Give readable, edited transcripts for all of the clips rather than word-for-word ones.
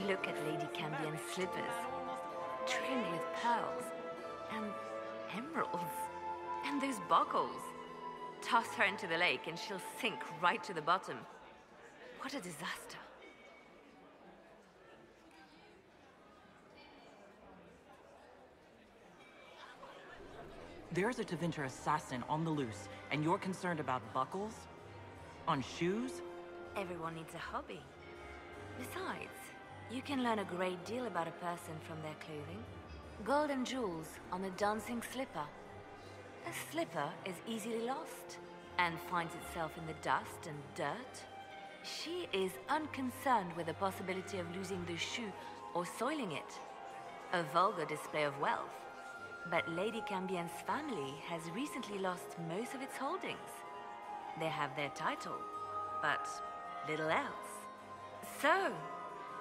Look at Lady Cambian's slippers, trimmed with pearls and emeralds, and those buckles. Toss her into the lake and she'll sink right to the bottom. What a disaster. There's a Tevinter assassin on the loose, and you're concerned about buckles? On shoes? Everyone needs a hobby. Besides, you can learn a great deal about a person from their clothing. Gold and jewels on a dancing slipper. A slipper is easily lost and finds itself in the dust and dirt. She is unconcerned with the possibility of losing the shoe or soiling it. A vulgar display of wealth. But Lady Cambian's family has recently lost most of its holdings. They have their title, but little else. So,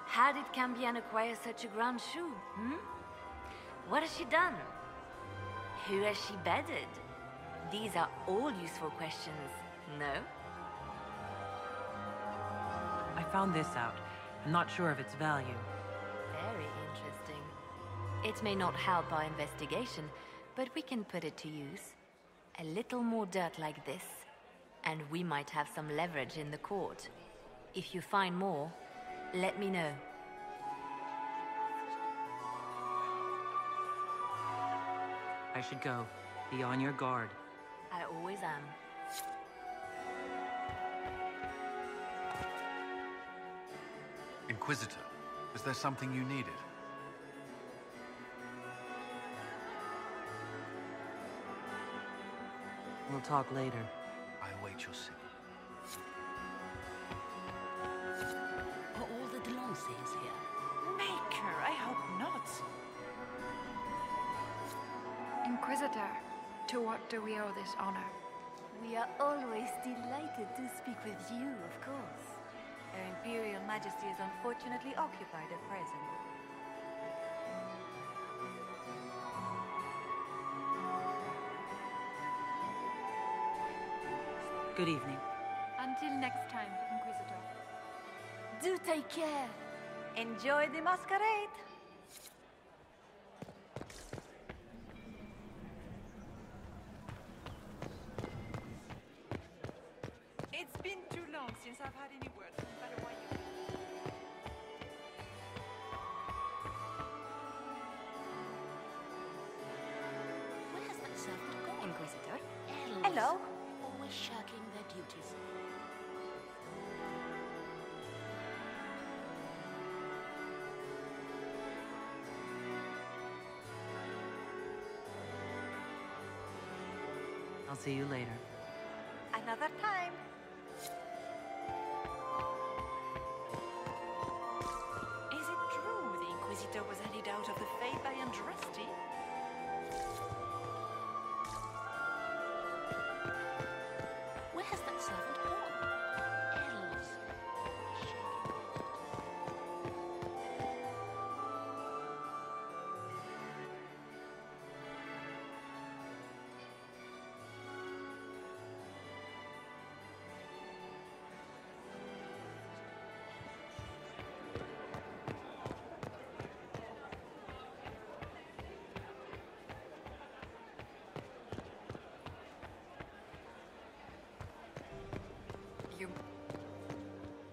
how did Cambian acquire such a grand shoe, What has she done? Who has she bedded? These are all useful questions, no? I found this out. I'm not sure of its value. Very interesting. It may not help our investigation, but we can put it to use. A little more dirt like this, and we might have some leverage in the court. If you find more, let me know. I should go. Be on your guard. I always am. Inquisitor, is there something you needed? We'll talk later. I await your signal. Are all the Delancey's here? Maker, I hope not. Inquisitor, to what do we owe this honor? We are always delighted to speak with you, of course. Her Imperial Majesty is unfortunately occupied at present. Good evening. Until next time, Inquisitor. Do take care. Enjoy the masquerade. It's been too long since I've had any word from Padawan. Where has that servant gone? Inquisitor. Elves. Hello. Always shirking their duties. I'll see you later. Another time. Is it true the Inquisitor was handed out of the faith by Andraste? Where has that servant gone? Elves.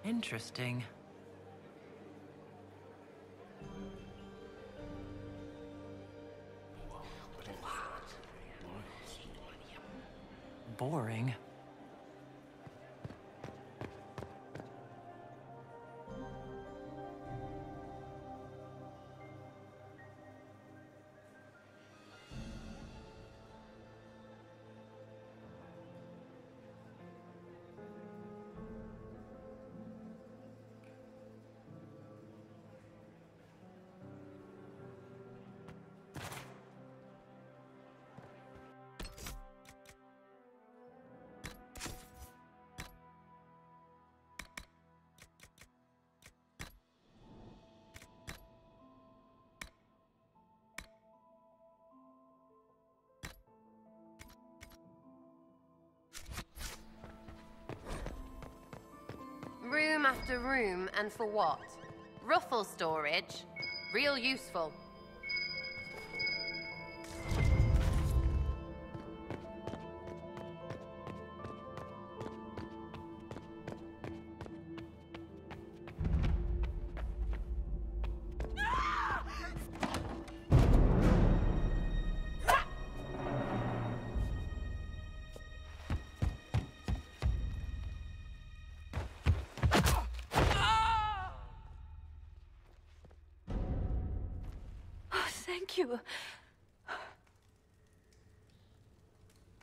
Interesting. Boring. Room after room, and for what? Ruffle storage. Real useful. Thank you.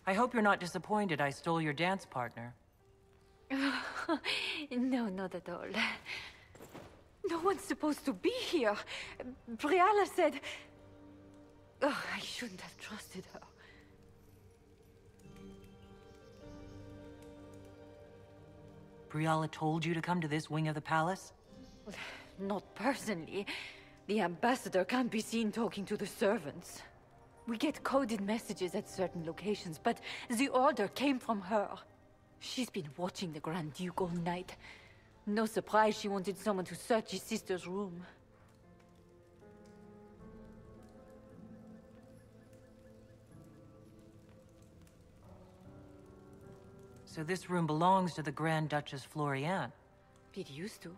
I hope you're not disappointed I stole your dance partner. No, not at all. No one's supposed to be here. Briala said... Oh, I shouldn't have trusted her. Briala told you to come to this wing of the palace? Not personally. The ambassador can't be seen talking to the servants. We get coded messages at certain locations, but the order came from her. She's been watching the Grand Duke all night. No surprise she wanted someone to search his sister's room. So this room belongs to the Grand Duchess Floriane. It used to.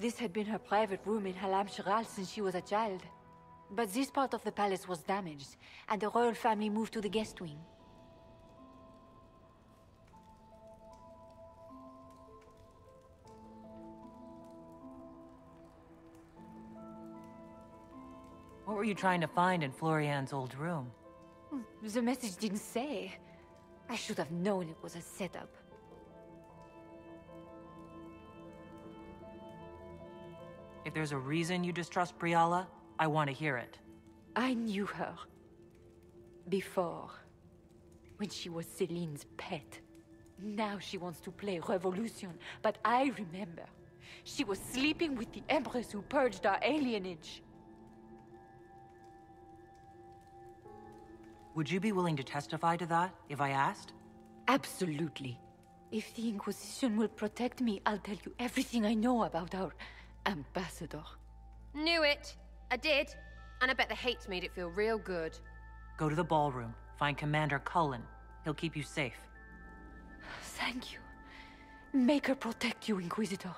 This had been her private room in Halam Shiral since she was a child. But this part of the palace was damaged, and the royal family moved to the guest wing. What were you trying to find in Floriane's old room? The message didn't say. I should have known it was a setup. If there's a reason you distrust Briala, I want to hear it. I knew her. Before. When she was Celine's pet. Now she wants to play Revolution, but I remember. She was sleeping with the Empress who purged our alienage. Would you be willing to testify to that, if I asked? Absolutely. If the Inquisition will protect me, I'll tell you everything I know about our ambassador. Knew it. I did. And I bet the hate made it feel real good. Go to the ballroom. Find Commander Cullen. He'll keep you safe. Thank you. Make her protect you, Inquisitor.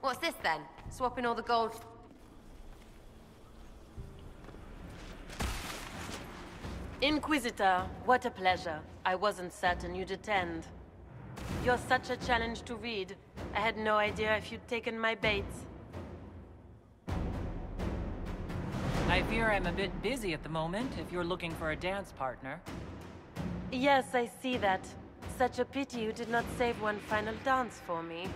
What's this then? Swapping all the gold... Inquisitor, what a pleasure. I wasn't certain you'd attend. You're such a challenge to read. I had no idea if you'd taken my bait. I fear I'm a bit busy at the moment, if you're looking for a dance partner. Yes, I see that. Such a pity you did not save one final dance for me.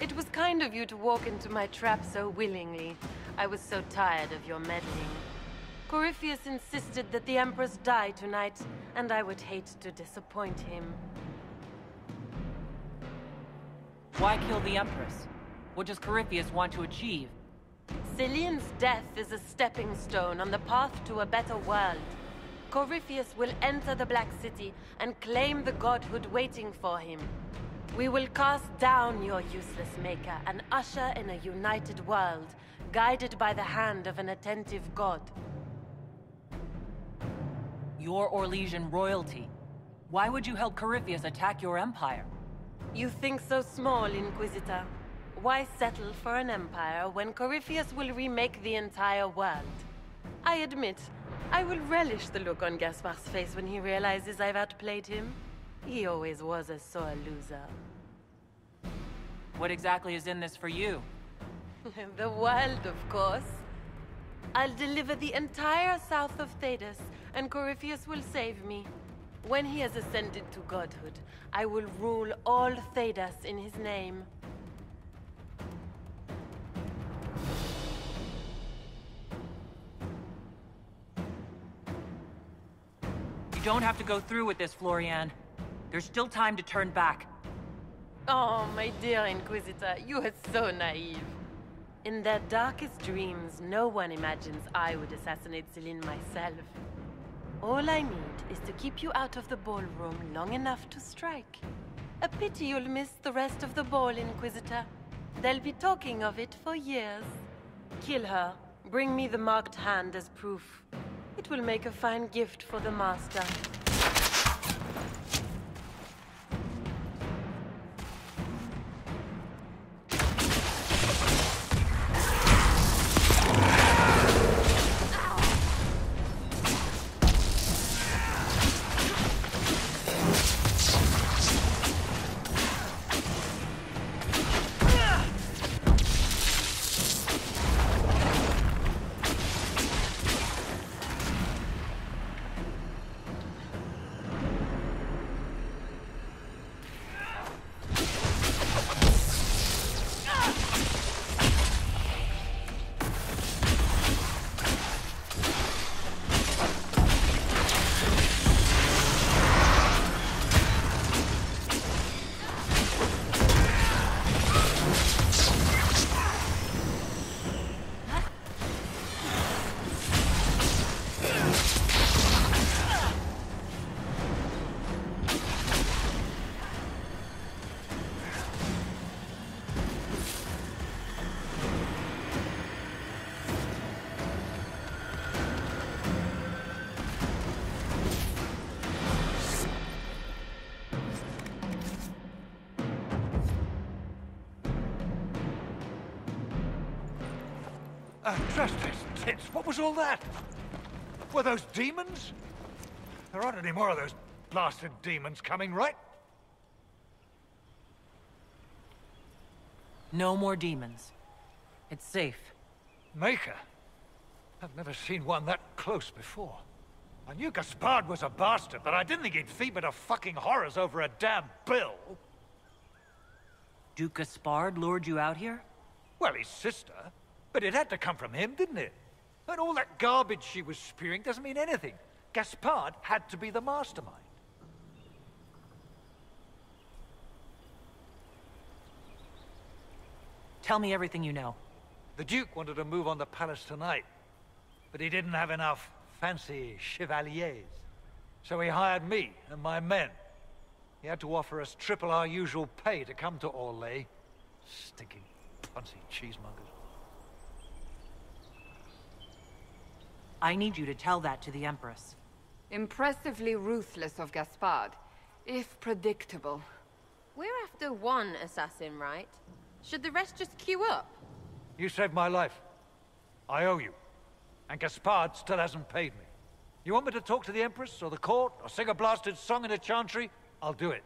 It was kind of you to walk into my trap so willingly. I was so tired of your meddling. Corypheus insisted that the Empress die tonight, and I would hate to disappoint him. Why kill the Empress? What does Corypheus want to achieve? Celine's death is a stepping stone on the path to a better world. Corypheus will enter the Black City and claim the godhood waiting for him. We will cast down your useless maker and usher in a united world, guided by the hand of an attentive god. You're Orlesian royalty. Why would you help Corypheus attack your empire? You think so small, Inquisitor. Why settle for an empire when Corypheus will remake the entire world? I admit, I will relish the look on Gaspar's face when he realizes I've outplayed him. He always was a sore loser. What exactly is in this for you? The world, of course. I'll deliver the entire south of Thedas, and Corypheus will save me. When he has ascended to godhood, I will rule all Thedas in his name. You don't have to go through with this, Florian. There's still time to turn back. Oh, my dear Inquisitor, you are so naive. In their darkest dreams, no one imagines I would assassinate Celine myself. All I need is to keep you out of the ballroom long enough to strike. A pity you'll miss the rest of the ball, Inquisitor. They'll be talking of it for years. Kill her. Bring me the marked hand as proof. It will make a fine gift for the Master. Trust his tits. What was all that? Were those demons? There aren't any more of those blasted demons coming, right? No more demons. It's safe. Maker? I've never seen one that close before. I knew Gaspard was a bastard, but I didn't think he'd feed to fucking horrors over a damn bill. Duke Gaspard lured you out here? Well, his sister. But it had to come from him, didn't it? And all that garbage she was spewing doesn't mean anything. Gaspard had to be the mastermind. Tell me everything you know. The Duke wanted to move on the palace tonight, but he didn't have enough fancy chevaliers. So he hired me and my men. He had to offer us triple our usual pay to come to Orlais. Stinking, punsy cheesemongers. I need you to tell that to the Empress. Impressively ruthless of Gaspard, if predictable. We're after one assassin, right? Should the rest just queue up? You saved my life. I owe you. And Gaspard still hasn't paid me. You want me to talk to the Empress, or the court, or sing a blasted song in a chantry? I'll do it.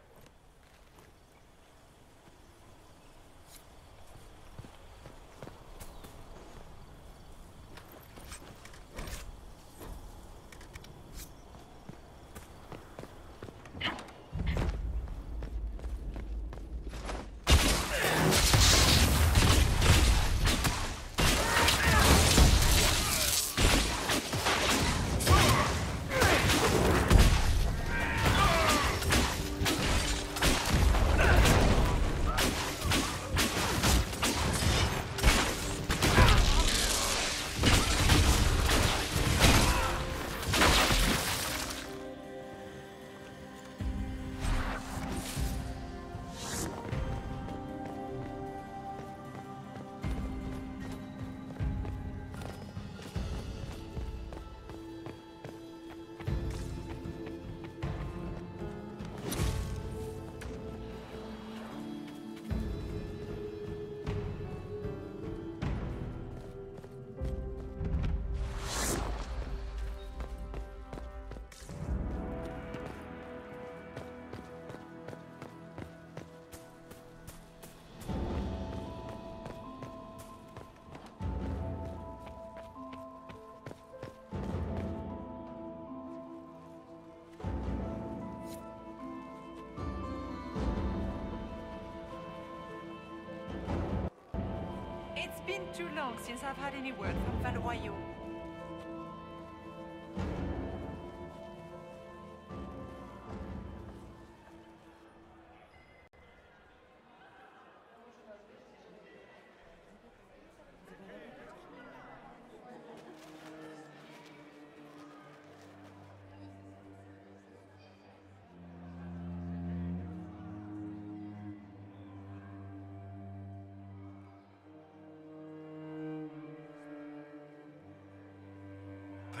It's been too long since I've had any word from Valoyo.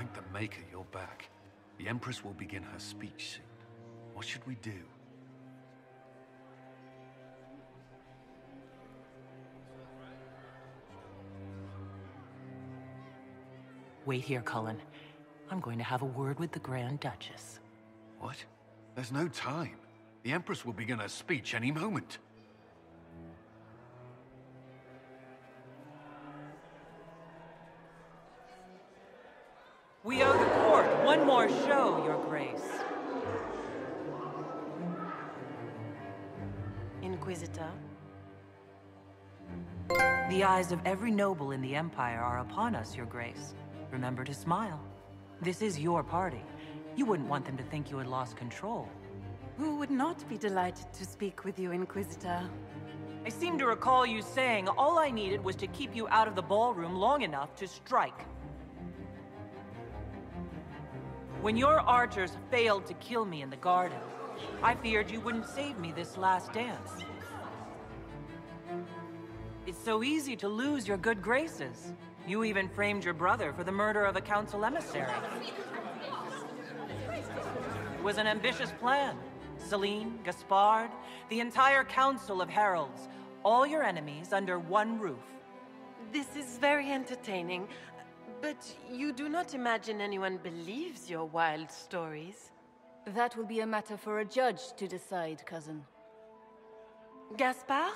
Thank the Maker you're back. The Empress will begin her speech soon. What should we do? Wait here, Cullen. I'm going to have a word with the Grand Duchess. What? There's no time. The Empress will begin her speech any moment. We owe the court one more show, Your Grace. Inquisitor. The eyes of every noble in the Empire are upon us, Your Grace. Remember to smile. This is your party. You wouldn't want them to think you had lost control. Who would not be delighted to speak with you, Inquisitor? I seem to recall you saying all I needed was to keep you out of the ballroom long enough to strike. When your archers failed to kill me in the garden, I feared you wouldn't save me this last dance. It's so easy to lose your good graces. You even framed your brother for the murder of a council emissary. It was an ambitious plan. Celine, Gaspard, the entire council of heralds, all your enemies under one roof. This is very entertaining, but you do not imagine anyone believes your wild stories. That will be a matter for a judge to decide, cousin. Gaspard,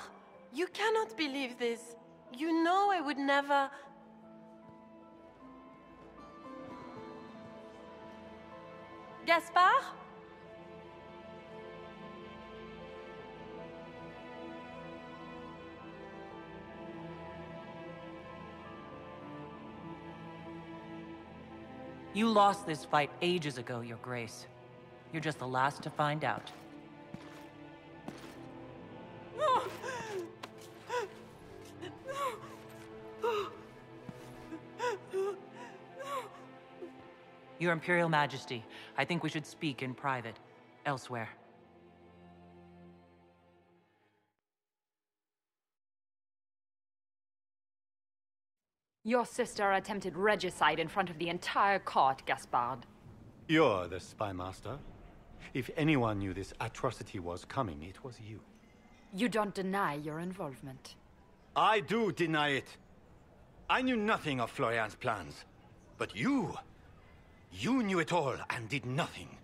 you cannot believe this. You know I would never... Gaspard? You lost this fight ages ago, Your Grace. You're just the last to find out. Your Imperial Majesty, I think we should speak in private, elsewhere. Your sister attempted regicide in front of the entire court, Gaspard. You're the spy master. If anyone knew this atrocity was coming, it was you. You don't deny your involvement. I do deny it. I knew nothing of Florian's plans. But you knew it all and did nothing.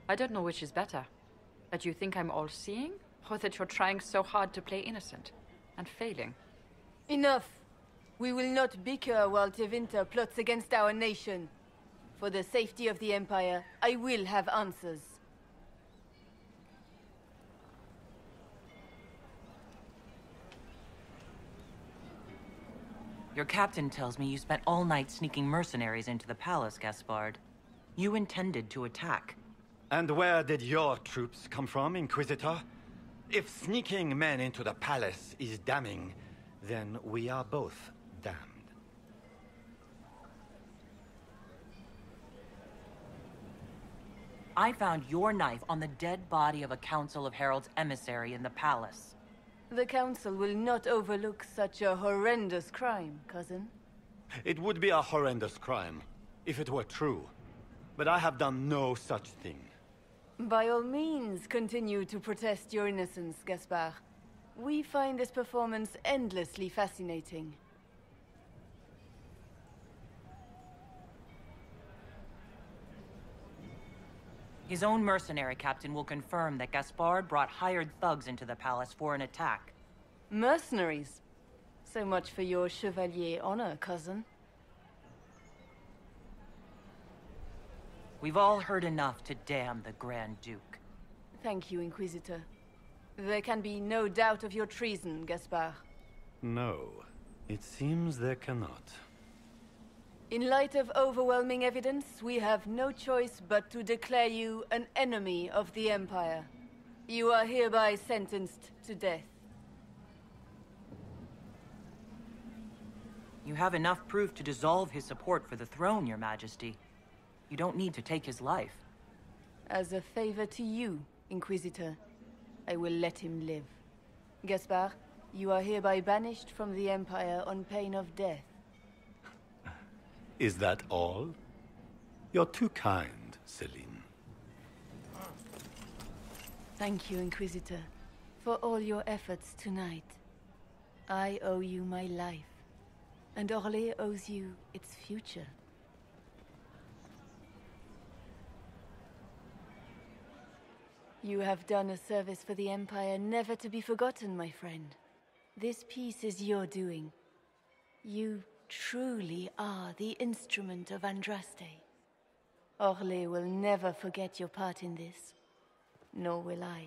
I don't know which is better. That you think I'm all-seeing, or that you're trying so hard to play innocent and failing. Enough. We will not bicker while Tevinter plots against our nation. For the safety of the Empire, I will have answers. Your captain tells me you spent all night sneaking mercenaries into the palace, Gaspard. You intended to attack. And where did your troops come from, Inquisitor? If sneaking men into the palace is damning, then we are both damned. I found your knife on the dead body of a Council of Heralds emissary in the palace. The Council will not overlook such a horrendous crime, cousin. It would be a horrendous crime, if it were true. But I have done no such thing. By all means, continue to protest your innocence, Gaspard. We find this performance endlessly fascinating. His own mercenary captain will confirm that Gaspard brought hired thugs into the palace for an attack. Mercenaries? So much for your chevalier honor, cousin. We've all heard enough to damn the Grand Duke. Thank you, Inquisitor. There can be no doubt of your treason, Gaspard. No, it seems there cannot. In light of overwhelming evidence, we have no choice but to declare you an enemy of the Empire. You are hereby sentenced to death. You have enough proof to dissolve his support for the throne, Your Majesty. You don't need to take his life. As a favor to you, Inquisitor, I will let him live. Gaspard, you are hereby banished from the Empire on pain of death. Is that all? You're too kind, Celine. Thank you, Inquisitor, for all your efforts tonight. I owe you my life, and Orlais owes you its future. You have done a service for the Empire never to be forgotten, my friend. This piece is your doing. You truly are the instrument of Andraste. Orlais will never forget your part in this, nor will I.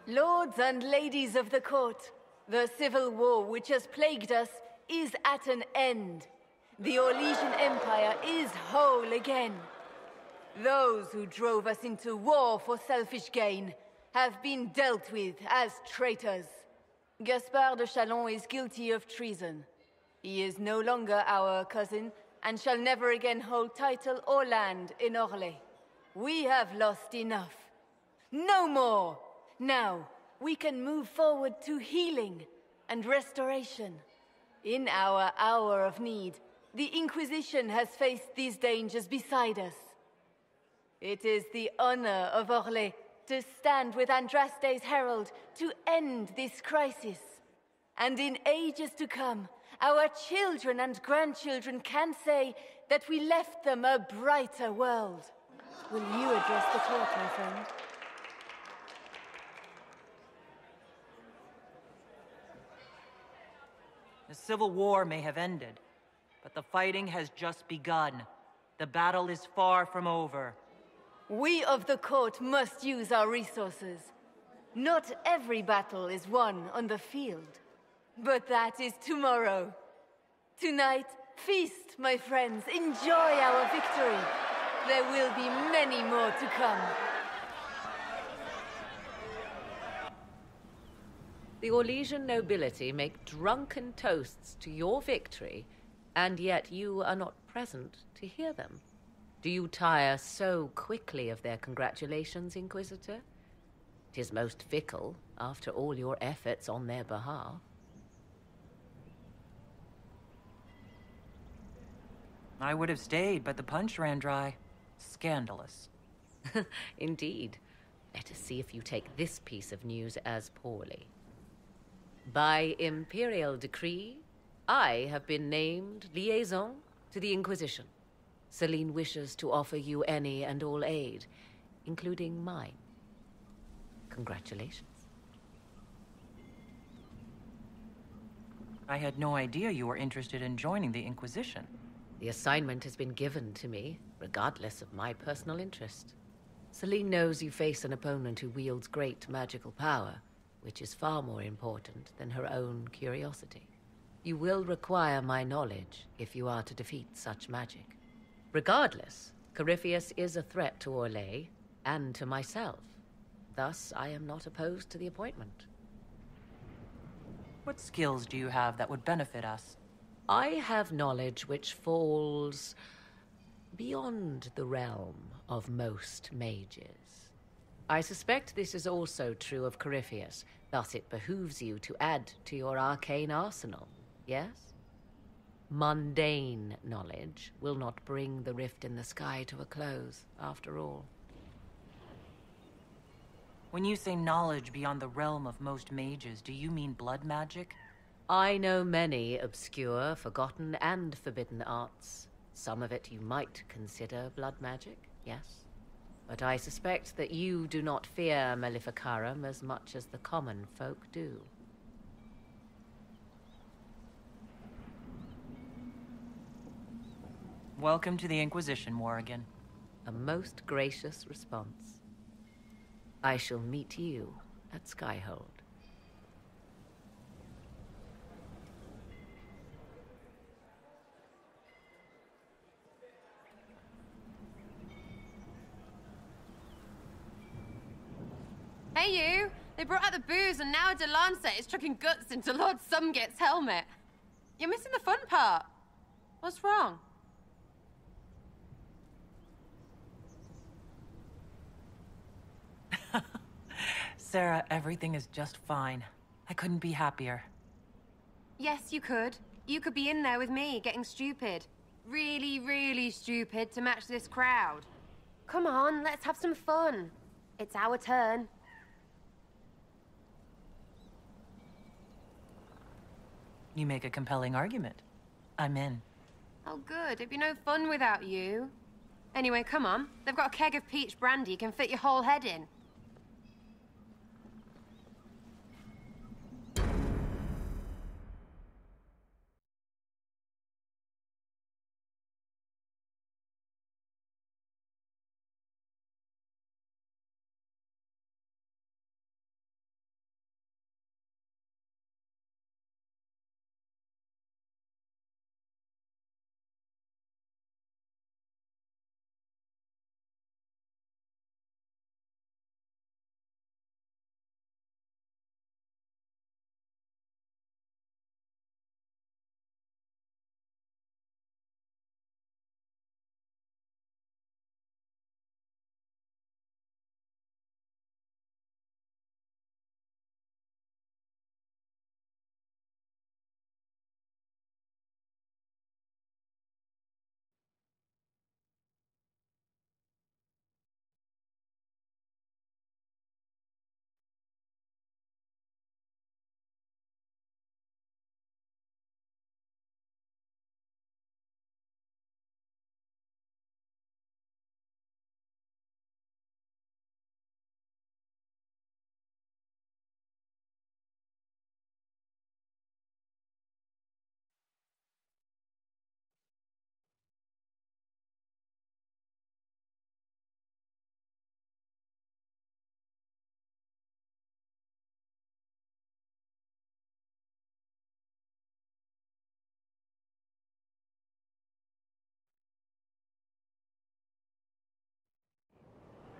Lords and ladies of the court, the civil war which has plagued us is at an end. The Orlesian Empire is whole again. Those who drove us into war for selfish gain have been dealt with as traitors. Gaspard de Chalon is guilty of treason. He is no longer our cousin and shall never again hold title or land in Orlais. We have lost enough. No more! Now, we can move forward to healing and restoration. In our hour of need, the Inquisition has faced these dangers beside us. It is the honor of Orlais to stand with Andraste's herald to end this crisis. And in ages to come, our children and grandchildren can say that we left them a brighter world. Will you address the court, my friend? The civil war may have ended, but the fighting has just begun. The battle is far from over. We of the court must use our resources. Not every battle is won on the field, but that is tomorrow. Tonight, feast, my friends. Enjoy our victory. There will be many more to come. The Orlesian nobility make drunken toasts to your victory, and yet you are not present to hear them. Do you tire so quickly of their congratulations, Inquisitor? 'Tis most fickle, after all your efforts on their behalf. I would have stayed, but the punch ran dry. Scandalous. Indeed. Let us see if you take this piece of news as poorly. By imperial decree, I have been named liaison to the Inquisition. Celine wishes to offer you any and all aid, including mine. Congratulations. I had no idea you were interested in joining the Inquisition. The assignment has been given to me, regardless of my personal interest. Celine knows you face an opponent who wields great magical power, which is far more important than her own curiosity. You will require my knowledge if you are to defeat such magic. Regardless, Corypheus is a threat to Orlais and to myself. Thus, I am not opposed to the appointment. What skills do you have that would benefit us? I have knowledge which falls beyond the realm of most mages. I suspect this is also true of Corypheus, thus it behooves you to add to your arcane arsenal, yes? Mundane knowledge will not bring the rift in the sky to a close, after all. When you say knowledge beyond the realm of most mages, do you mean blood magic? I know many obscure, forgotten, and forbidden arts. Some of it you might consider blood magic, yes. But I suspect that you do not fear Maleficarum as much as the common folk do. Welcome to the Inquisition, Morrigan. A most gracious response. I shall meet you at Skyhold. Hey you! They brought out the booze and now Delancet is chucking guts into Lord Sumget's helmet. You're missing the fun part. What's wrong? Sarah, everything is just fine. I couldn't be happier. Yes, you could. You could be in there with me, getting stupid. Really, really stupid to match this crowd. Come on, let's have some fun. It's our turn. You make a compelling argument. I'm in. Oh, good. It'd be no fun without you. Anyway, come on. They've got a keg of peach brandy. Can fit your whole head in.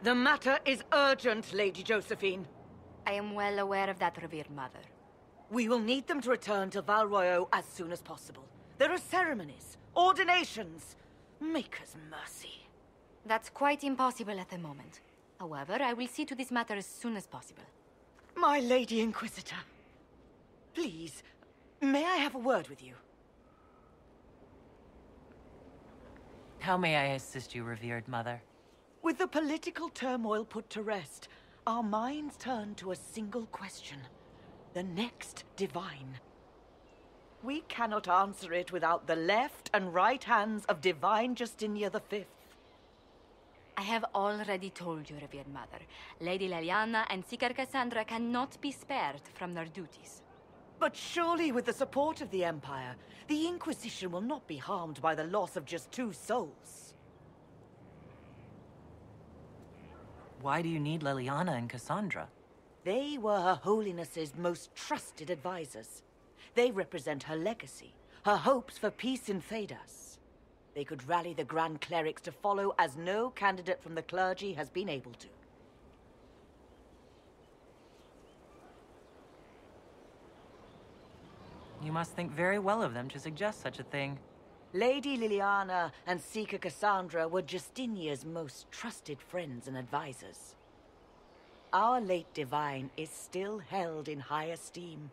The matter is urgent, Lady Josephine. I am well aware of that, revered mother. We will need them to return to Val Royeaux as soon as possible. There are ceremonies, ordinations. Maker's mercy. That's quite impossible at the moment. However, I will see to this matter as soon as possible. My Lady Inquisitor. Please, may I have a word with you? How may I assist you, revered mother? With the political turmoil put to rest, our minds turn to a single question. The next divine. We cannot answer it without the left and right hands of Divine Justinia V. I have already told you, revered mother. Lady Leliana and Seeker Cassandra cannot be spared from their duties. But surely with the support of the Empire, the Inquisition will not be harmed by the loss of just 2 souls. Why do you need Leliana and Cassandra? They were Her Holiness's most trusted advisors. They represent her legacy, her hopes for peace in Phaedas. They could rally the Grand Clerics to follow as no candidate from the clergy has been able to. You must think very well of them to suggest such a thing. Lady Liliana and Seeker Cassandra were Justinia's most trusted friends and advisors. Our late divine is still held in high esteem.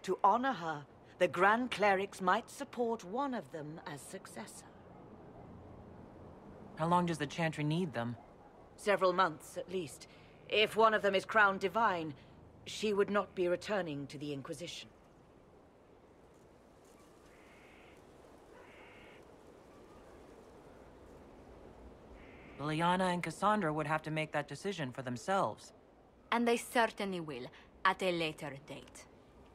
To honor her, the Grand Clerics might support one of them as successor. How long does the Chantry need them? Several months, at least. If one of them is crowned divine, she would not be returning to the Inquisition. Liliana and Cassandra would have to make that decision for themselves. And they certainly will, at a later date.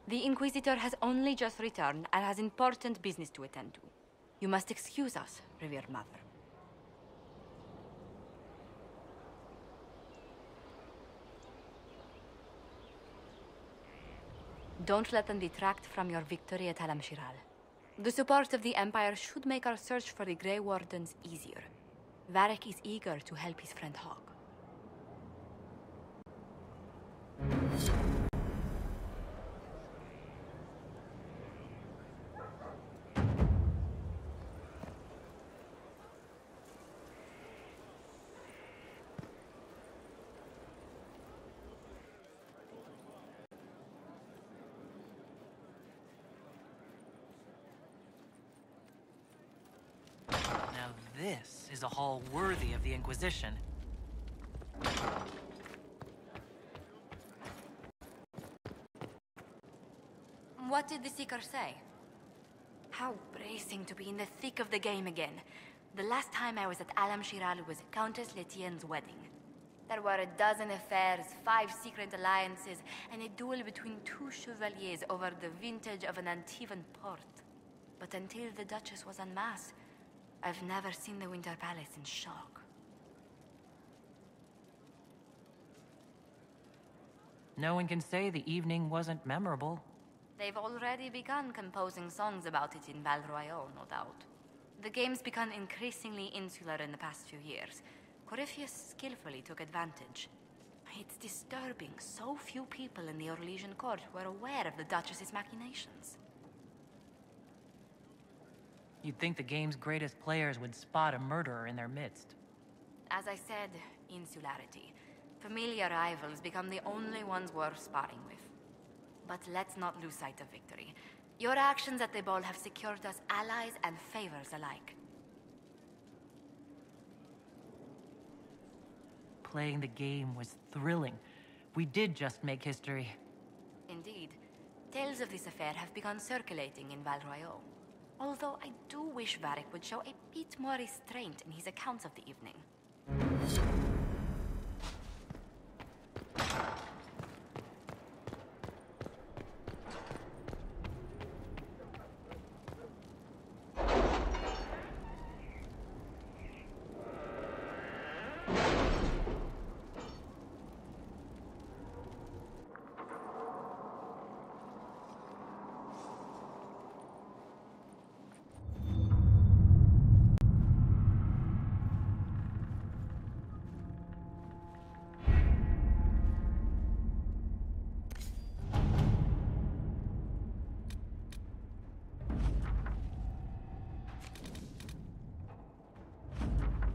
The Inquisitor has only just returned and has important business to attend to. You must excuse us, revered mother. Don't let them detract from your victory at Alam-Shiral. The support of the Empire should make our search for the Grey Wardens easier. Varric is eager to help his friend Hawk. is a hall worthy of the Inquisition. What did the Seeker say? How bracing to be in the thick of the game again. The last time I was at Alam Shiral was Countess Letienne's wedding. There were a dozen affairs, 5 secret alliances, and a duel between 2 chevaliers over the vintage of an Antivan port. But until the Duchess was en masse, I've never seen the Winter Palace in shock. No one can say the evening wasn't memorable. They've already begun composing songs about it in Val Royale, no doubt. The game's become increasingly insular in the past few years. Corypheus skillfully took advantage. It's disturbing so few people in the Orlesian court were aware of the Duchess's machinations. You'd think the game's greatest players would spot a murderer in their midst. As I said, insularity. Familiar rivals become the only ones worth sparring with. But let's not lose sight of victory. Your actions at the ball have secured us allies and favors alike. Playing the game was thrilling. We did just make history. Indeed. Tales of this affair have begun circulating in Val Royale. Although I do wish Varric would show a bit more restraint in his accounts of the evening.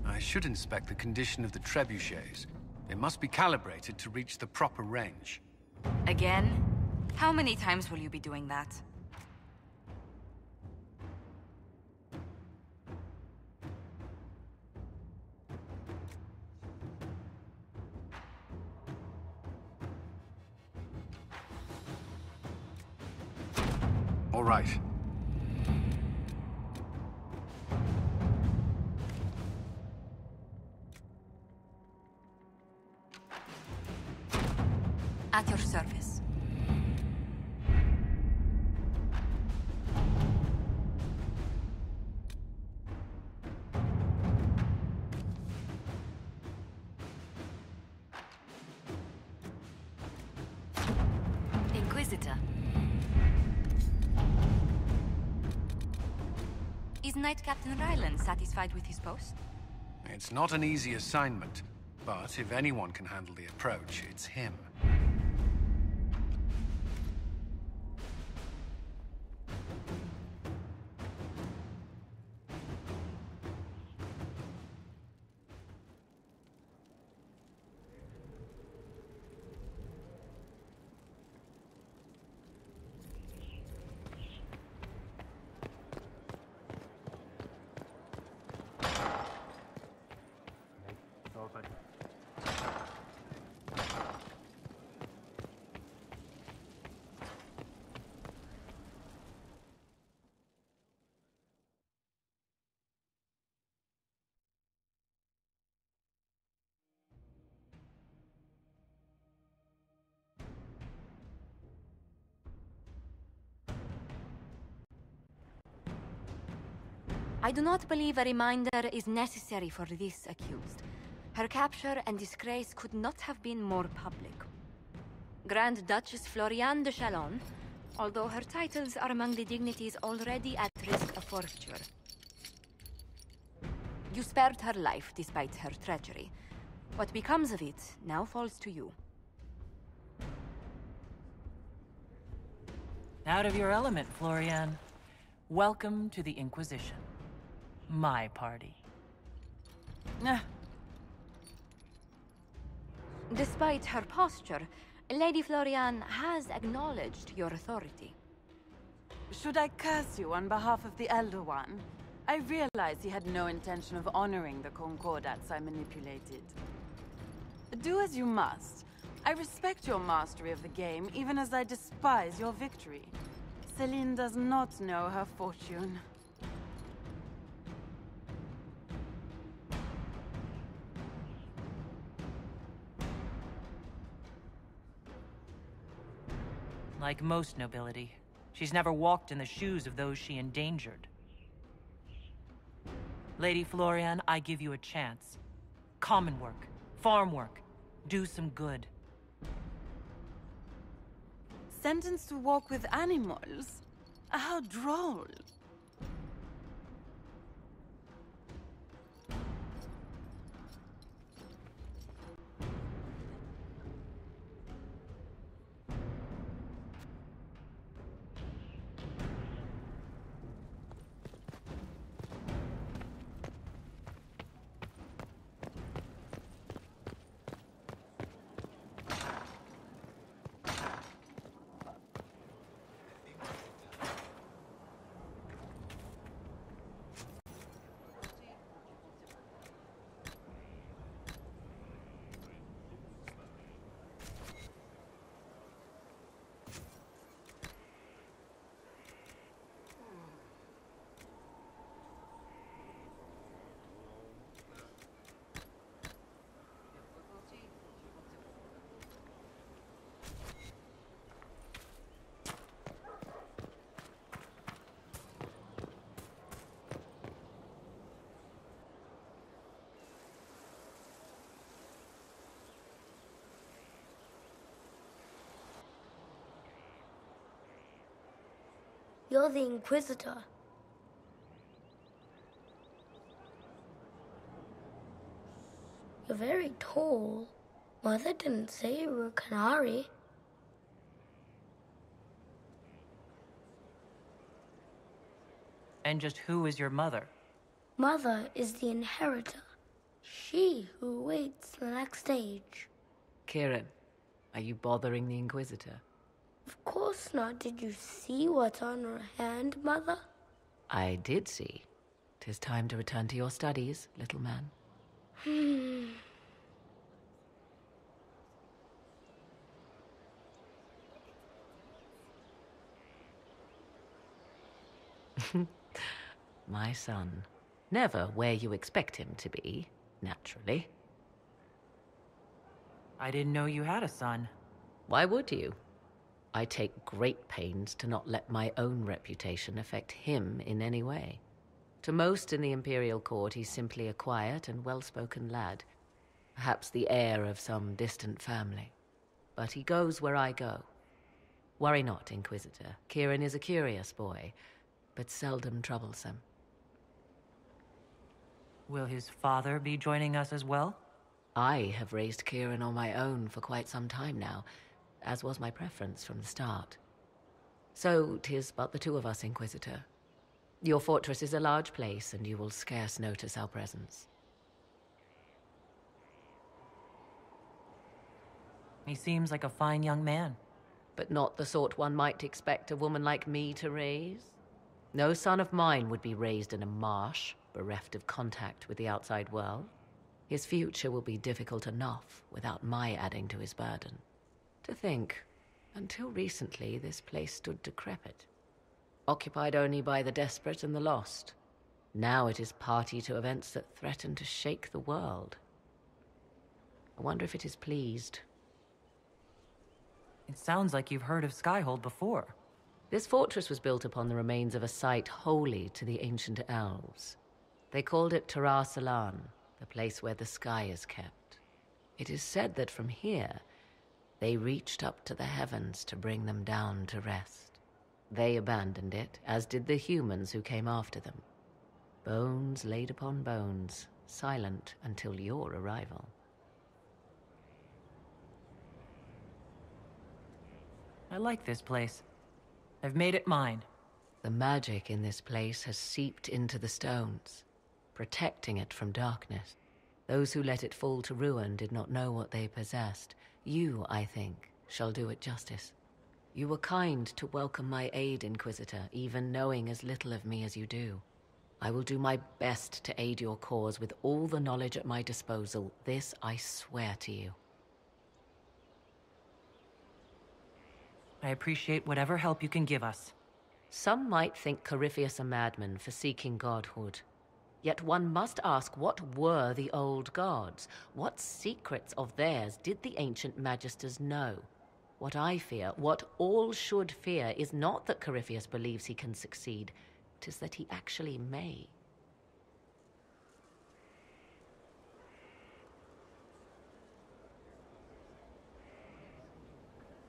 I should inspect the condition of the trebuchets. They must be calibrated to reach the proper range. Again? How many times will you be doing that? All right. At your service. Inquisitor. Is Knight Captain Ryland satisfied with his post? It's not an easy assignment, but if anyone can handle the approach, it's him. I do not believe a reminder is necessary for this accused. Her capture and disgrace could not have been more public. Grand Duchess Floriane de Chalon, although her titles are among the dignities already at risk of forfeiture. You spared her life despite her treachery. What becomes of it now falls to you. Out of your element, Florian. Welcome to the Inquisition. My party. Despite her posture, Lady Floriane has acknowledged your authority. Should I curse you on behalf of the Elder One? I realized he had no intention of honoring the concordats I manipulated. Do as you must. I respect your mastery of the game, even as I despise your victory. Celine does not know her fortune. Like most nobility, she's never walked in the shoes of those she endangered. Lady Florian, I give you a chance. Common work, farm work, do some good. Sentenced to walk with animals? How droll. You're the Inquisitor. You're very tall. Mother didn't say you were a Qunari. And just who is your mother? Mother is the inheritor. She who awaits the next stage. Kieran, are you bothering the Inquisitor? Of course not. Did you see what's on her hand, Mother? I did see. 'Tis time to return to your studies, little man. My son. Never where you expect him to be, naturally. I didn't know you had a son. Why would you? I take great pains to not let my own reputation affect him in any way. To most in the Imperial Court, he's simply a quiet and well-spoken lad. Perhaps the heir of some distant family. But he goes where I go. Worry not, Inquisitor. Kieran is a curious boy, but seldom troublesome. Will his father be joining us as well? I have raised Kieran on my own for quite some time now, as was my preference from the start. So 'tis but the two of us, Inquisitor. Your fortress is a large place, and you will scarce notice our presence. He seems like a fine young man. But not the sort one might expect a woman like me to raise. No son of mine would be raised in a marsh, bereft of contact with the outside world. His future will be difficult enough without my adding to his burden. To think, until recently this place stood decrepit, occupied only by the desperate and the lost. Now it is party to events that threaten to shake the world. I wonder if it is pleased. It sounds like you've heard of Skyhold before. This fortress was built upon the remains of a site holy to the ancient elves. They called it Tarar Salan, the place where the sky is kept. It is said that from here, they reached up to the heavens to bring them down to rest. They abandoned it, as did the humans who came after them. Bones laid upon bones, silent until your arrival. I like this place. I've made it mine. The magic in this place has seeped into the stones, protecting it from darkness. Those who let it fall to ruin did not know what they possessed. You, I think, shall do it justice. You were kind to welcome my aid, Inquisitor, even knowing as little of me as you do. I will do my best to aid your cause with all the knowledge at my disposal. This I swear to you. I appreciate whatever help you can give us. Some might think Corypheus a madman for seeking godhood. Yet one must ask, what were the old gods? What secrets of theirs did the ancient magisters know? What I fear, what all should fear, is not that Corypheus believes he can succeed. 'Tis that he actually may.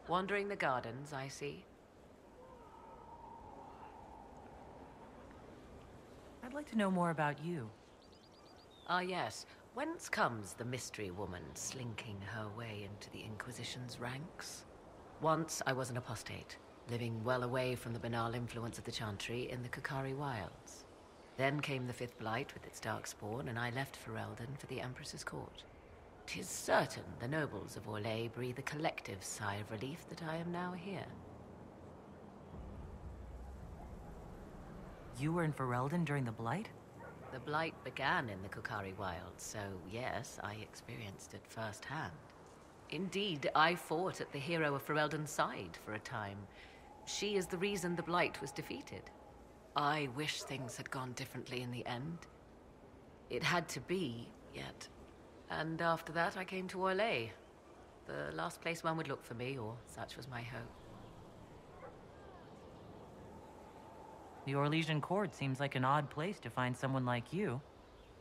Wandering the gardens, I see. I'd like to know more about you. Ah, yes. Whence comes the mystery woman slinking her way into the Inquisition's ranks? Once I was an apostate, living well away from the banal influence of the Chantry in the Qunari wilds. Then came the Fifth Blight with its darkspawn, and I left Ferelden for the Empress's court. 'Tis certain the nobles of Orlais breathe a collective sigh of relief that I am now here. You were in Ferelden during the Blight? The Blight began in the Qunari wilds, so yes, I experienced it firsthand. Indeed, I fought at the hero of Ferelden's side for a time. She is the reason the Blight was defeated. I wish things had gone differently in the end. It had to be, yet. And after that, I came to Orlais. The last place one would look for me, or such was my hope. The Orlesian court seems like an odd place to find someone like you.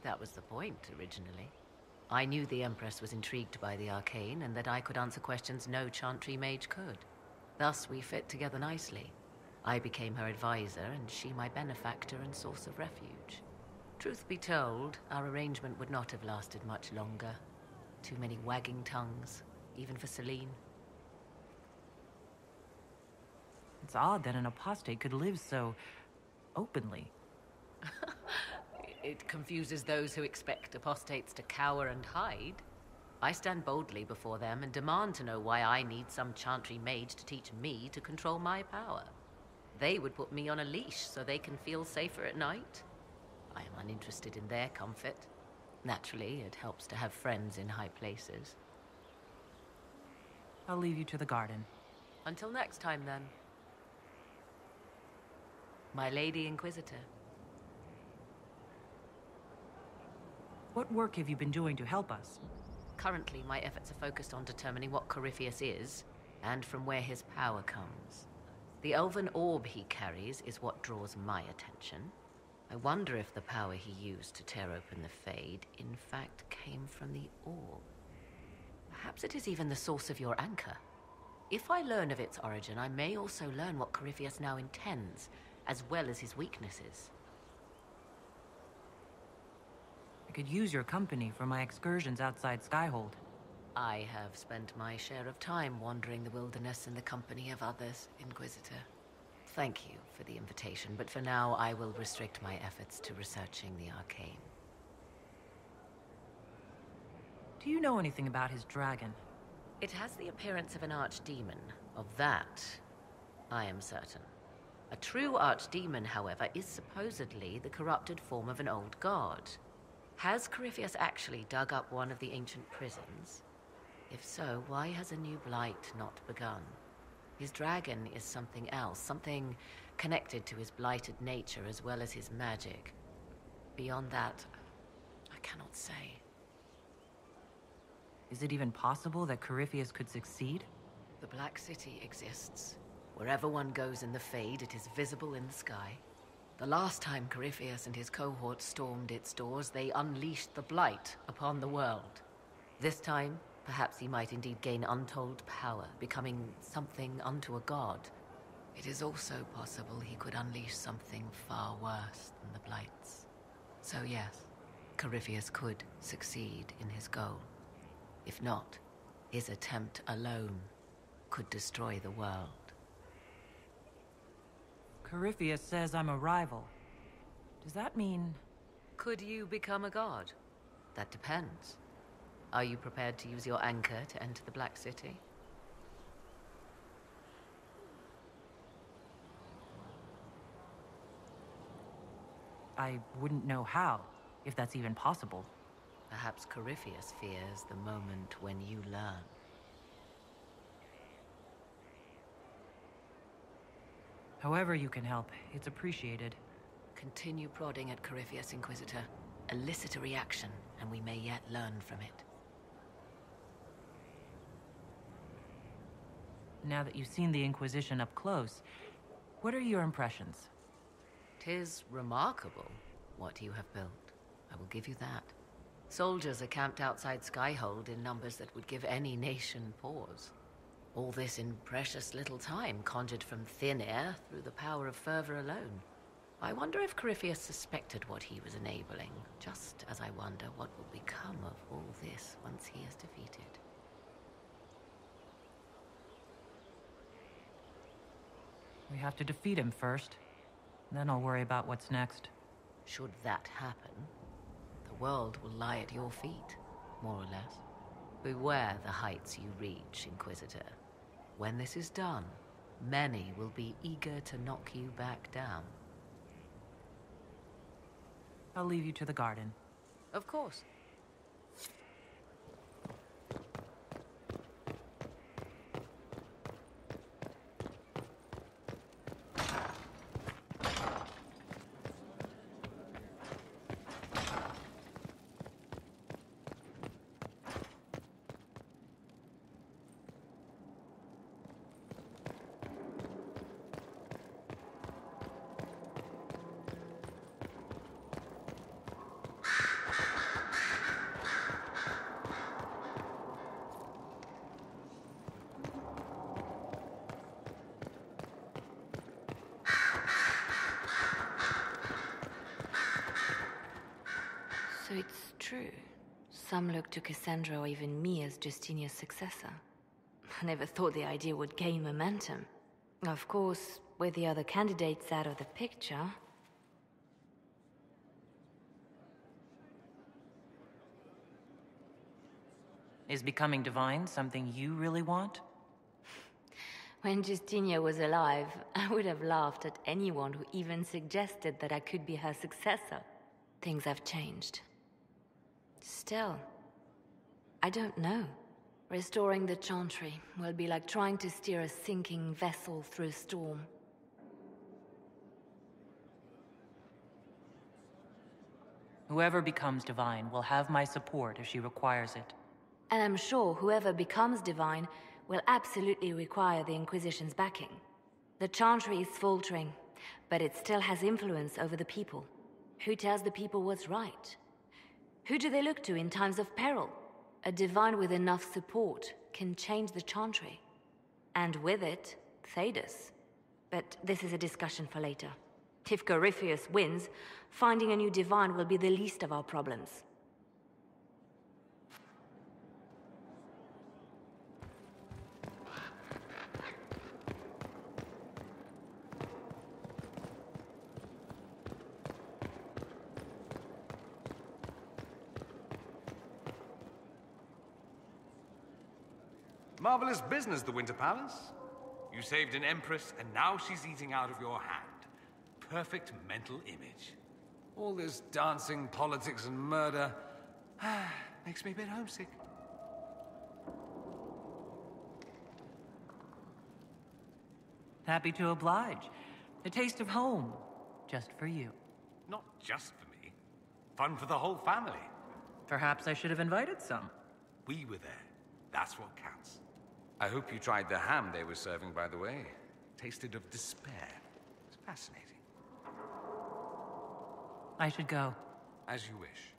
That was the point, originally. I knew the Empress was intrigued by the arcane, and that I could answer questions no Chantry mage could. Thus, we fit together nicely. I became her advisor, and she my benefactor and source of refuge. Truth be told, our arrangement would not have lasted much longer. Too many wagging tongues, even for Celine. It's odd that an apostate could live so openly. It confuses those who expect apostates to cower and hide. I stand boldly before them and demand to know why I need some Chantry mage to teach me to control my power. They would put me on a leash so they can feel safer at night. I am uninterested in their comfort. Naturally, it helps to have friends in high places. I'll leave you to the garden. Until next time, then. My Lady Inquisitor. What work have you been doing to help us? Currently, my efforts are focused on determining what Corypheus is, and from where his power comes. The elven orb he carries is what draws my attention. I wonder if the power he used to tear open the Fade, in fact, came from the orb. Perhaps it is even the source of your anchor. If I learn of its origin, I may also learn what Corypheus now intends, as well as his weaknesses. I could use your company for my excursions outside Skyhold. I have spent my share of time wandering the wilderness in the company of others, Inquisitor. Thank you for the invitation, but for now I will restrict my efforts to researching the arcane. Do you know anything about his dragon? It has the appearance of an archdemon. Of that, I am certain. A true archdemon, however, is supposedly the corrupted form of an old god. Has Corypheus actually dug up one of the ancient prisons? If so, why has a new blight not begun? His dragon is something else, something connected to his blighted nature as well as his magic. Beyond that, I cannot say. Is it even possible that Corypheus could succeed? The Black City exists. Wherever one goes in the Fade, it is visible in the sky. The last time Corypheus and his cohort stormed its doors, they unleashed the Blight upon the world. This time, perhaps he might indeed gain untold power, becoming something unto a god. It is also possible he could unleash something far worse than the Blights. So yes, Corypheus could succeed in his goal. If not, his attempt alone could destroy the world. Corypheus says I'm a rival. Does that mean... Could you become a god? That depends. Are you prepared to use your anchor to enter the Black City? I wouldn't know how, if that's even possible. Perhaps Corypheus fears the moment when you learn. However you can help, it's appreciated. Continue prodding at Corypheus, Inquisitor. Elicit a reaction, and we may yet learn from it. Now that you've seen the Inquisition up close, what are your impressions? 'Tis remarkable what you have built. I will give you that. Soldiers are camped outside Skyhold in numbers that would give any nation pause. All this in precious little time, conjured from thin air through the power of fervor alone. I wonder if Corypheus suspected what he was enabling, just as I wonder what will become of all this once he is defeated. We have to defeat him first. Then I'll worry about what's next. Should that happen, the world will lie at your feet, more or less. Beware the heights you reach, Inquisitor. When this is done, many will be eager to knock you back down. I'll leave you to the garden. Of course. So it's true. Some look to Cassandra or even me as Justinia's successor. I never thought the idea would gain momentum. Of course, with the other candidates out of the picture... Is becoming divine something you really want? When Justinia was alive, I would have laughed at anyone who even suggested that I could be her successor. Things have changed. Still, I don't know. Restoring the Chantry will be like trying to steer a sinking vessel through a storm. Whoever becomes divine will have my support if she requires it. And I'm sure whoever becomes divine will absolutely require the Inquisition's backing. The Chantry is faltering, but it still has influence over the people. Who tells the people what's right? Who do they look to in times of peril? A divine with enough support can change the Chantry. And with it, Thedas. But this is a discussion for later. If Corypheus wins, finding a new divine will be the least of our problems. Marvelous business, the Winter Palace. You saved an empress, and now she's eating out of your hand. Perfect mental image. All this dancing, politics, and murder makes me a bit homesick. Happy to oblige. A taste of home. Just for you. Not just for me. Fun for the whole family. Perhaps I should have invited some. We were there. That's what counts. I hope you tried the ham they were serving, by the way. Tasted of despair. It's fascinating. I should go. As you wish.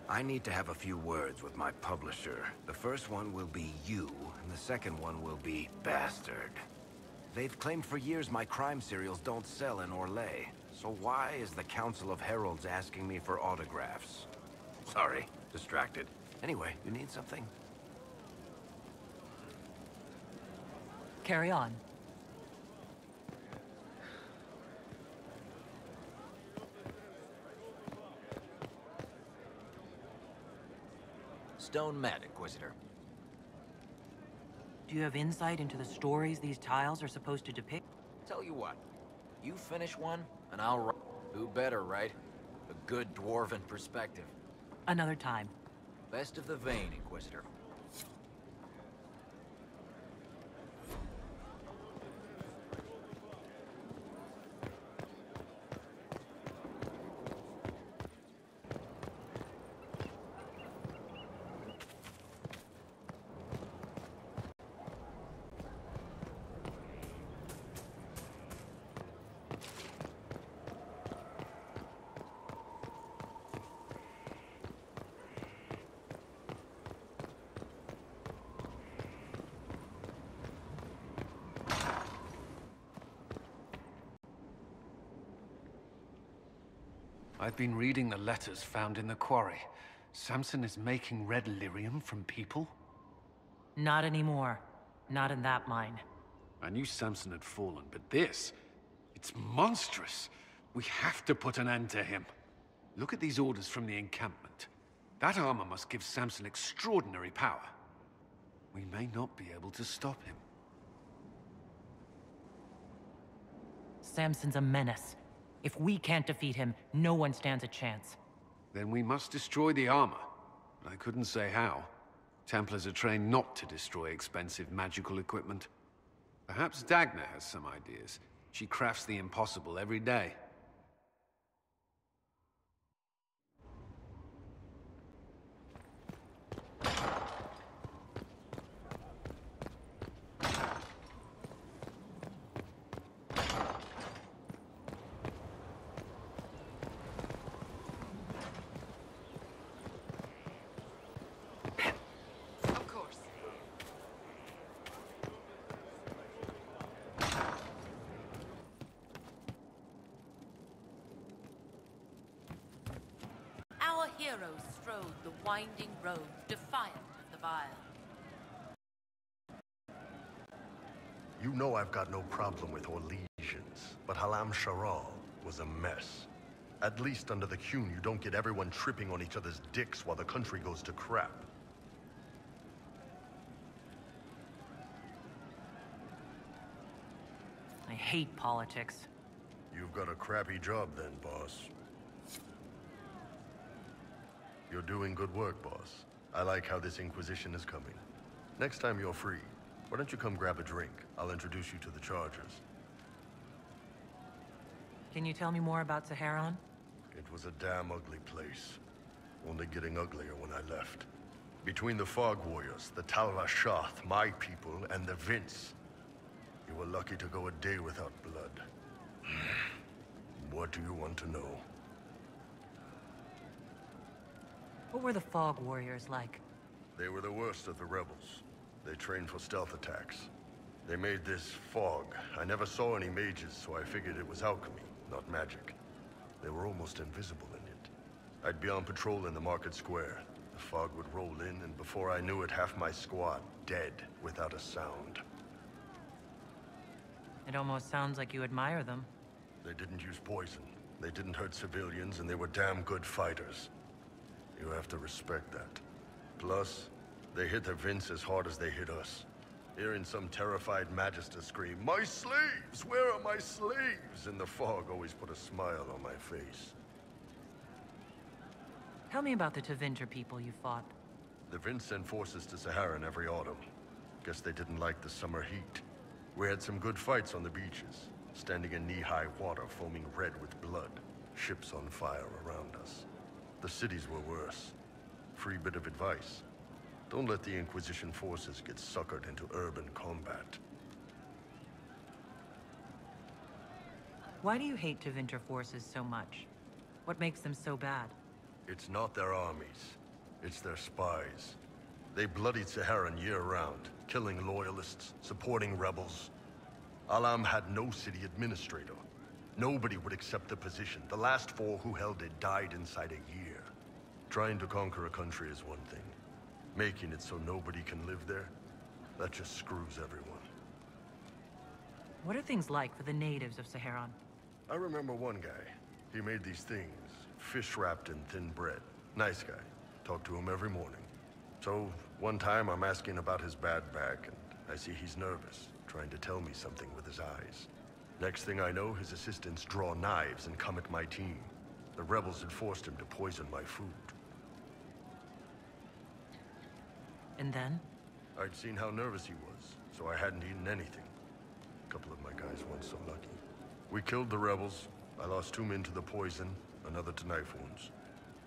I need to have a few words with my publisher. The first one will be you, and the second one will be Bastard. They've claimed for years my crime serials don't sell in Orlais. So why is the Council of Heralds asking me for autographs? Sorry, distracted. Anyway, you need something? Carry on. Stone Mat, Inquisitor. Do you have insight into the stories these tiles are supposed to depict? Tell you what, you finish one, and I'll write. Who better, right? A good dwarven perspective. Another time. Best of the vein, Inquisitor. I've been reading the letters found in the quarry. Samson is making red lyrium from people? Not anymore. Not in that mine. I knew Samson had fallen, but this... it's monstrous. We have to put an end to him. Look at these orders from the encampment. That armor must give Samson extraordinary power. We may not be able to stop him. Samson's a menace. If we can't defeat him, no one stands a chance. Then we must destroy the armor. But I couldn't say how. Templars are trained not to destroy expensive magical equipment. Perhaps Dagna has some ideas. She crafts the impossible every day. Our heroes strode the winding road, defiant of the vile. You know I've got no problem with Orlesians, but Halam Sharal was a mess. At least under the Qun, you don't get everyone tripping on each other's dicks while the country goes to crap. I hate politics. You've got a crappy job then, boss. You're doing good work, boss. I like how this Inquisition is coming. Next time you're free, why don't you come grab a drink? I'll introduce you to the Chargers. Can you tell me more about Saharon? It was a damn ugly place. Only getting uglier when I left. Between the Fog Warriors, the Talva Shath, my people, and the Vince. You were lucky to go a day without blood. What do you want to know? What were the Fog Warriors like? They were the worst of the rebels. They trained for stealth attacks. They made this fog. I never saw any mages, so I figured it was alchemy, not magic. They were almost invisible in it. I'd be on patrol in the market square. The fog would roll in, and before I knew it, half my squad dead without a sound. It almost sounds like you admire them. They didn't use poison. They didn't hurt civilians, and they were damn good fighters. You have to respect that. Plus, they hit the Vince as hard as they hit us. Hearing some terrified Magister scream, "My slaves! Where are my slaves?" in the fog always put a smile on my face. Tell me about the Tevinter people you fought. The Vince sent forces to Saharan every autumn. Guess they didn't like the summer heat. We had some good fights on the beaches, standing in knee-high water foaming red with blood, ships on fire around us. The cities were worse. Free bit of advice. Don't let the Inquisition forces get suckered into urban combat. Why do you hate Tevinter forces so much? What makes them so bad? It's not their armies. It's their spies. They bloodied Saharan year-round, killing loyalists, supporting rebels. Alam had no city administrator. Nobody would accept the position. The last 4 who held it died inside a year. Trying to conquer a country is one thing. Making it so nobody can live there, that just screws everyone. What are things like for the natives of Saharan? I remember one guy. He made these things, fish wrapped in thin bread. Nice guy. Talk to him every morning. So, one time I'm asking about his bad back, and I see he's nervous, trying to tell me something with his eyes. Next thing I know, his assistants draw knives and come at my team. The rebels had forced him to poison my food. And then? I'd seen how nervous he was, so I hadn't eaten anything. A couple of my guys weren't so lucky. We killed the rebels. I lost 2 men to the poison, another to knife wounds.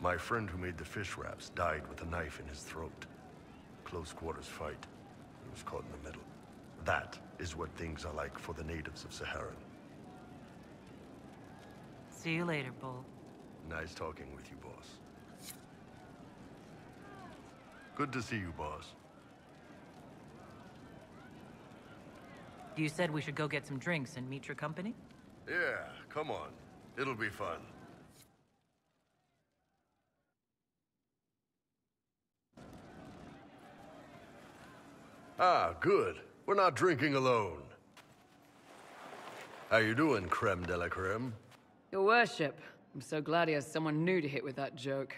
My friend who made the fish wraps died with a knife in his throat. Close quarters fight. He was caught in the middle. That is what things are like for the natives of Saharan. See you later, Bull. Nice talking with you, boss. Good to see you, boss. You said we should go get some drinks and meet your company? Yeah, come on. It'll be fun. Ah, good. We're not drinking alone. How you doing, creme de la creme? Your worship. I'm so glad he has someone new to hit with that joke.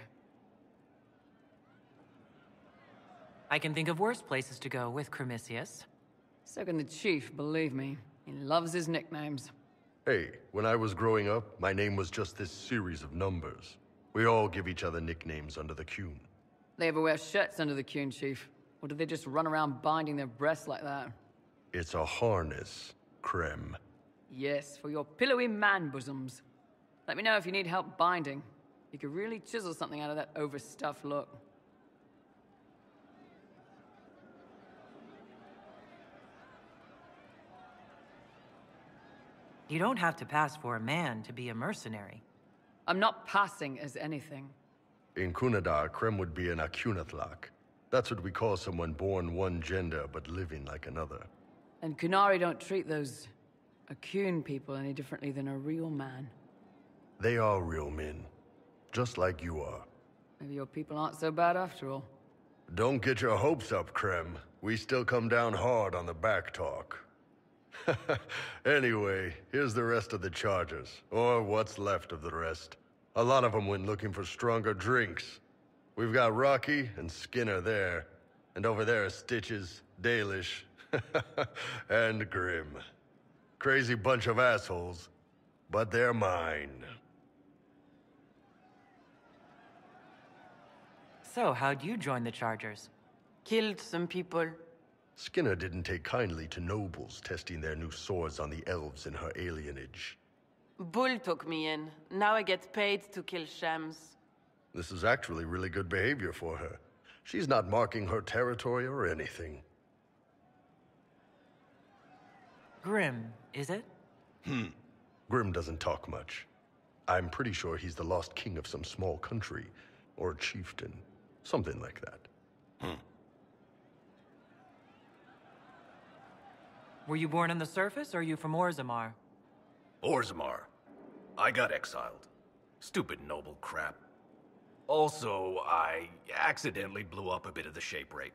I can think of worse places to go with Cremisius. So can the chief, believe me. He loves his nicknames. Hey, when I was growing up, my name was just this series of numbers. We all give each other nicknames under the Qun. They ever wear shirts under the Qun, chief? Or do they just run around binding their breasts like that? It's a harness, creme. Yes, for your pillowy man bosoms. Let me know if you need help binding. You could really chisel something out of that overstuffed look. You don't have to pass for a man to be a mercenary. I'm not passing as anything. In Kunadar, creme would be an Akunathlak. That's what we call someone born one gender but living like another. And Qunari don't treat those Akun people any differently than a real man. They are real men, just like you are. Maybe your people aren't so bad after all. Don't get your hopes up, creme. We still come down hard on the back talk. Anyway, here's the rest of the chargers, or what's left of the rest. A lot of them went looking for stronger drinks. We've got Rocky and Skinner there, and over there are Stitches, Dalish, and Grim. Crazy bunch of assholes, but they're mine. So, how'd you join the Chargers? Killed some people. Skinner didn't take kindly to nobles testing their new swords on the elves in her alienage. Bull took me in. Now I get paid to kill shams. This is actually really good behavior for her. She's not marking her territory or anything. Grim, is it? Grim doesn't talk much. I'm pretty sure he's the lost king of some small country, or chieftain, something like that. Were you born on the surface, or are you from Orzammar? Orzammar. I got exiled. Stupid noble crap. Also, I accidentally blew up a bit of the shape rate.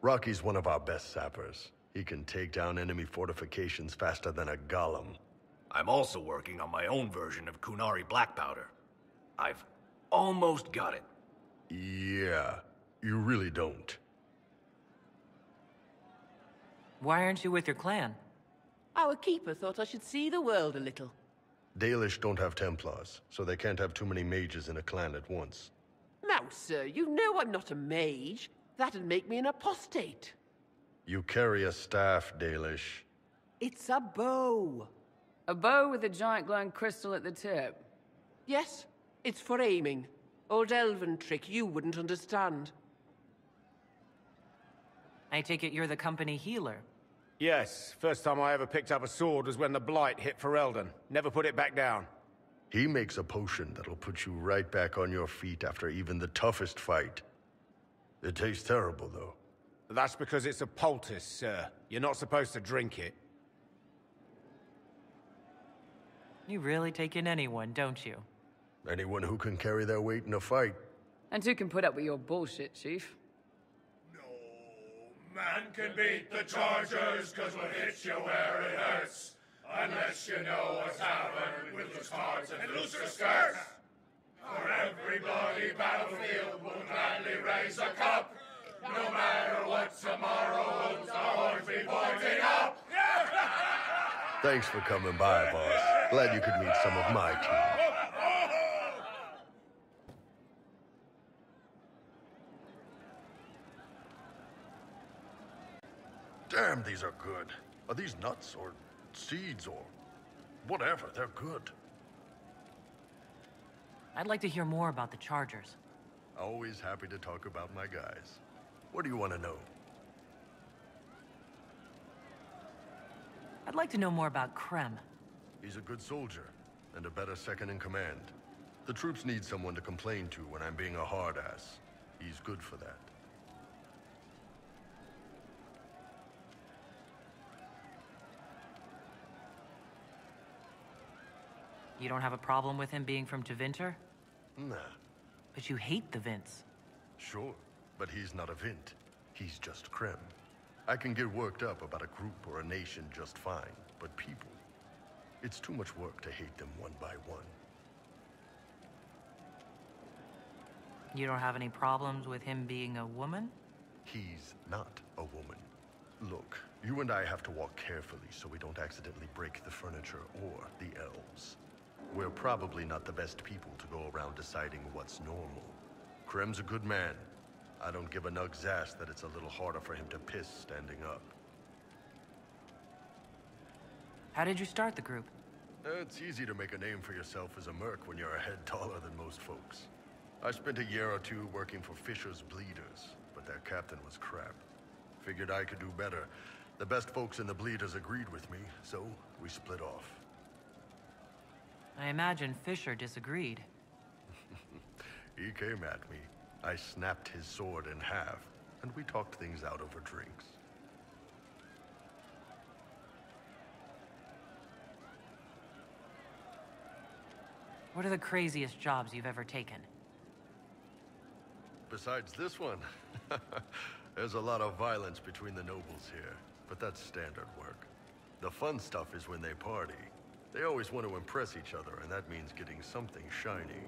Rocky's one of our best sappers. He can take down enemy fortifications faster than a golem. I'm also working on my own version of Qunari black powder. I've almost got it. Yeah, you really don't. Why aren't you with your clan? Our keeper thought I should see the world a little. Dalish don't have Templars, so they can't have too many mages in a clan at once. Now, sir, you know I'm not a mage. That'd make me an apostate. You carry a staff, Dalish. It's a bow. A bow with a giant glowing crystal at the tip? Yes, it's for aiming. Old elven trick you wouldn't understand. I take it you're the company healer. Yes, first time I ever picked up a sword was when the Blight hit Ferelden. Never put it back down. He makes a potion that'll put you right back on your feet after even the toughest fight. It tastes terrible, though. That's because it's a poultice, sir. You're not supposed to drink it. You really take in anyone, don't you? Anyone who can carry their weight in a fight. And who can put up with your bullshit, Chief? Man can beat the Chargers, cause we'll hit you where it hurts. Unless you know what's happened with those cards and looser skirts. For every bloody battlefield, we'll gladly raise a cup. No matter what tomorrow holds, our horns be pointing up. Thanks for coming by, boss. Glad you could meet some of my team. Damn, these are good. Are these nuts or seeds or whatever? They're good. I'd like to hear more about the Chargers. Always happy to talk about my guys. What do you want to know? I'd like to know more about Krem. He's a good soldier and a better second in command. The troops need someone to complain to when I'm being a hard ass. He's good for that. You don't have a problem with him being from Tevinter? Nah. But you hate the Vints. Sure, but he's not a Vint. He's just Krem. I can get worked up about a group or a nation just fine, but people... It's too much work to hate them one by one. You don't have any problems with him being a woman? He's not a woman. Look, you and I have to walk carefully so we don't accidentally break the furniture or the elves. We're probably not the best people to go around deciding what's normal. Krem's a good man. I don't give a nug's ass that it's a little harder for him to piss standing up. How did you start the group? It's easy to make a name for yourself as a merc when you're a head taller than most folks. I spent a year or two working for Fisher's Bleeders, but their captain was crap. Figured I could do better. The best folks in the Bleeders agreed with me, so we split off. I imagine Fisher disagreed. He came at me. I snapped his sword in half, and we talked things out over drinks. What are the craziest jobs you've ever taken? Besides this one, there's a lot of violence between the nobles here, but that's standard work. The fun stuff is when they party. They always want to impress each other, and that means getting something shiny.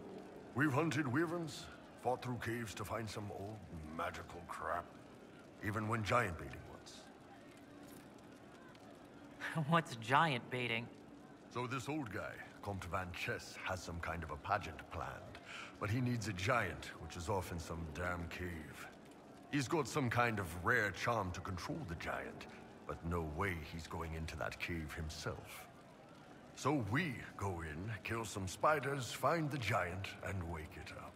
We've hunted wyverns, fought through caves to find some old magical crap. Even went giant baiting once. What's giant baiting? So this old guy, Comte Van Chess, has some kind of a pageant planned. But he needs a giant, which is off in some damn cave. He's got some kind of rare charm to control the giant, but no way he's going into that cave himself. So we go in, kill some spiders, find the giant, and wake it up.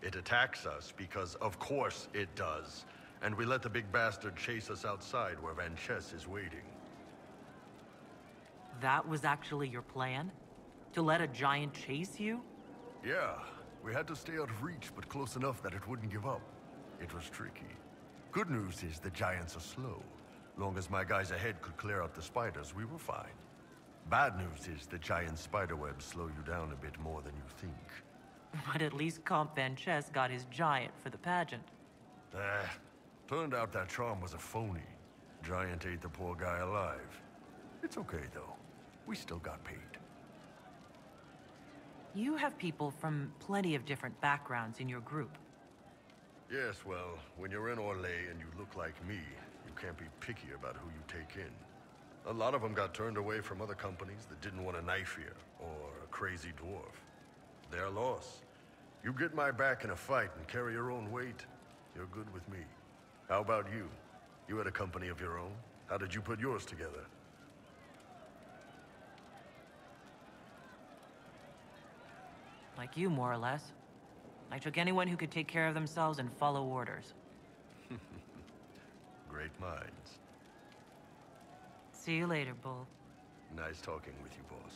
It attacks us because, of course, it does. And we let the big bastard chase us outside where Van Chess is waiting. That was actually your plan? To let a giant chase you? Yeah, we had to stay out of reach, but close enough that it wouldn't give up. It was tricky. Good news is the giants are slow. Long as my guys ahead could clear out the spiders, we were fine. Bad news is the giant spiderwebs slow you down a bit more than you think. But at least Comte Van Chess got his giant for the pageant. Turned out that charm was a phony. Giant ate the poor guy alive. It's okay, though. We still got paid. You have people from plenty of different backgrounds in your group. Yes, well, when you're in Orlais and you look like me, you can't be picky about who you take in. A lot of them got turned away from other companies that didn't want a knife here, or a crazy dwarf. Their loss. You get my back in a fight and carry your own weight, you're good with me. How about you? You had a company of your own? How did you put yours together? Like you, more or less. I took anyone who could take care of themselves and follow orders. Great minds. See you later, Bull. Nice talking with you, boss.